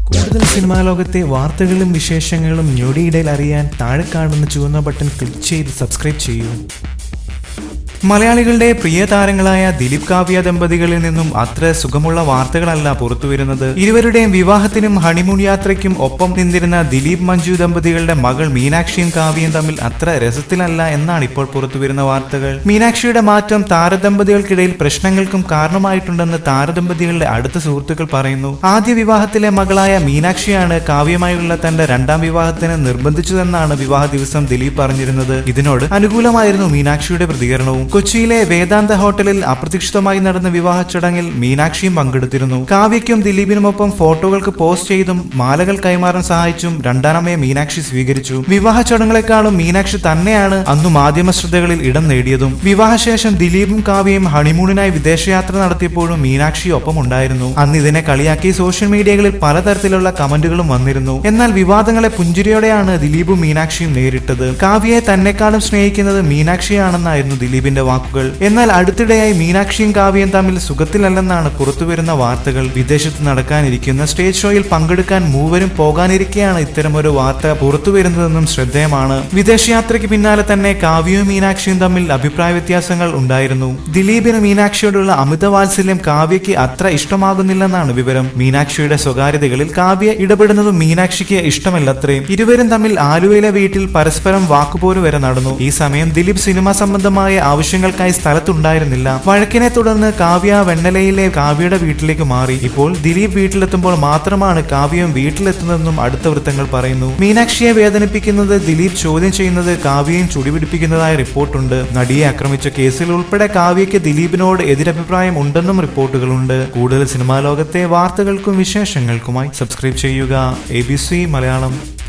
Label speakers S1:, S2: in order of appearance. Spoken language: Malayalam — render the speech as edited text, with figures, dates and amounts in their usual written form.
S1: കൂടുതൽ സിനിമാ ലോകത്തെ വാർത്തകളും വിശേഷങ്ങളും ഞൊടിയിടയിൽ അറിയാൻ താഴെ കാണുന്ന ചുവന്ന ബട്ടൺ ക്ലിക്ക് ചെയ്ത് സബ്സ്ക്രൈബ് ചെയ്യൂ. മലയാളികളുടെ പ്രിയ താരങ്ങളായ ദിലീപ് കാവ്യ ദമ്പതികളിൽ നിന്നും അത്ര സുഖമുള്ള വാർത്തകളല്ല പുറത്തുവരുന്നത്. ഇരുവരുടെയും വിവാഹത്തിനും ഹണിമൂൺ യാത്രയ്ക്കും ഒപ്പം നിന്നിരുന്ന ദിലീപ് മഞ്ജു ദമ്പതികളുടെ മകൾ മീനാക്ഷിയും കാവ്യയും തമ്മിൽ അത്ര രസത്തിലല്ല എന്നാണ് ഇപ്പോൾ പുറത്തുവരുന്ന വാർത്തകൾ. മീനാക്ഷിയുടെ മാറ്റം താരദമ്പതികൾക്കിടയിൽ പ്രശ്നങ്ങൾക്കും കാരണമായിട്ടുണ്ടെന്ന് താരദമ്പതികളുടെ അടുത്ത സുഹൃത്തുക്കൾ പറയുന്നു. ആദ്യ വിവാഹത്തിലെ മകളായ മീനാക്ഷിയാണ് കാവ്യമായുള്ള തന്റെ രണ്ടാം വിവാഹത്തിന് നിർബന്ധിച്ചതെന്നാണ് വിവാഹ ദിവസം ദിലീപ് പറഞ്ഞിരുന്നത്. ഇതിനോട് അനുകൂലമായിരുന്നു മീനാക്ഷിയുടെ പ്രതികരണവും. കൊച്ചിയിലെ വേദാന്ത ഹോട്ടലിൽ അപ്രതീക്ഷിതമായി നടന്ന വിവാഹ ചടങ്ങിൽ മീനാക്ഷിയും പങ്കെടുത്തിരുന്നു. കാവ്യയ്ക്കും ദിലീപിനുമൊപ്പം ഫോട്ടോകൾക്ക് പോസ്റ്റ് ചെയ്തും മാലകൾ കൈമാറാൻ സഹായിച്ചും രണ്ടാനമ്മയെ മീനാക്ഷി സ്വീകരിച്ചു. വിവാഹ ചടങ്ങുകളെക്കാളും മീനാക്ഷി തന്നെയാണ് അന്നു മാധ്യമ ശ്രദ്ധകളിൽ ഇടം നേടിയതും. വിവാഹശേഷം ദിലീപും കാവ്യയും ഹണിമൂണിനായി വിദേശയാത്ര നടത്തിയപ്പോഴും മീനാക്ഷി ഒപ്പം ഉണ്ടായിരുന്നു. അന്ന് ഇതിനെ കളിയാക്കി സോഷ്യൽ മീഡിയകളിൽ പലതരത്തിലുള്ള കമന്റുകളും വന്നിരുന്നു. എന്നാൽ വിവാദങ്ങളെ പുഞ്ചിരിയോടെയാണ് ദിലീപും മീനാക്ഷിയും നേരിട്ടത്. കാവ്യയെ തന്നെക്കാളും സ്നേഹിക്കുന്നത് മീനാക്ഷിയാണെന്നായിരുന്നു ദിലീപിന്റെ വാക്കുകൾ. എന്നാൽ അടുത്തിടെയായി മീനാക്ഷിയും കാവ്യയും തമ്മിൽ സുഖത്തിലല്ലെന്നാണ് പുറത്തുവരുന്ന വാർത്തകൾ. വിദേശത്ത് നടക്കാനിരിക്കുന്ന സ്റ്റേജ് ഷോയിൽ പങ്കെടുക്കാൻ മൂവരും പോകാനിരിക്കെയാണ് ഇത്തരമൊരു വാർത്ത പുറത്തുവരുന്നതെന്നും ശ്രദ്ധേയമാണ്. വിദേശയാത്രയ്ക്ക് പിന്നാലെ തന്നെ കാവ്യയും മീനാക്ഷിയും തമ്മിൽ അഭിപ്രായ വ്യത്യാസങ്ങൾ ഉണ്ടായിരുന്നു. ദിലീപിന് മീനാക്ഷിയോടുള്ള അമിത വാത്സല്യം കാവ്യയ്ക്ക് അത്ര ഇഷ്ടമാകുന്നില്ലെന്നാണ് വിവരം. മീനാക്ഷിയുടെ സ്വകാര്യതകളിൽ കാവ്യ ഇടപെടുന്നതും മീനാക്ഷിക്ക് ഇഷ്ടമല്ലത്രേ. ഇരുവരും തമ്മിൽ ആലുവയിലെ വീട്ടിൽ പരസ്പരം വാക്കുപോര് വരെ നടന്നു. ഈ സമയം ദിലീപ് സിനിമാ സംബന്ധമായ ആവശ്യങ്ങൾക്കായി സ്ഥലത്തുണ്ടായിരുന്നില്ല. വഴക്കിനെ തുടർന്ന് കാവ്യ വെണ്ണലയിലെ കാവ്യയുടെ വീട്ടിലേക്ക് മാറി. ഇപ്പോൾ ദിലീപ് വീട്ടിലെത്തുമ്പോൾ മാത്രമാണ് കാവ്യയും വീട്ടിലെത്തുന്നതെന്നും അടുത്ത വൃത്തങ്ങൾ പറയുന്നു. മീനാക്ഷിയെ വേദനിപ്പിക്കുന്നത് ദിലീപ് ചോദ്യം ചെയ്യുന്നത് കാവ്യയും ചുടിപിടിപ്പിക്കുന്നതായ റിപ്പോർട്ടുണ്ട്. നടിയെ ആക്രമിച്ച കേസിൽ ഉൾപ്പെടെ കാവ്യയ്ക്ക് ദിലീപിനോട് എതിരഭിപ്രായം ഉണ്ടെന്നും റിപ്പോർട്ടുകളുണ്ട്. കൂടുതൽ സിനിമാ ലോകത്തെ വാർത്തകൾക്കും വിശേഷങ്ങൾക്കുമായി സബ്സ്ക്രൈബ് ചെയ്യുക ABC മലയാളം.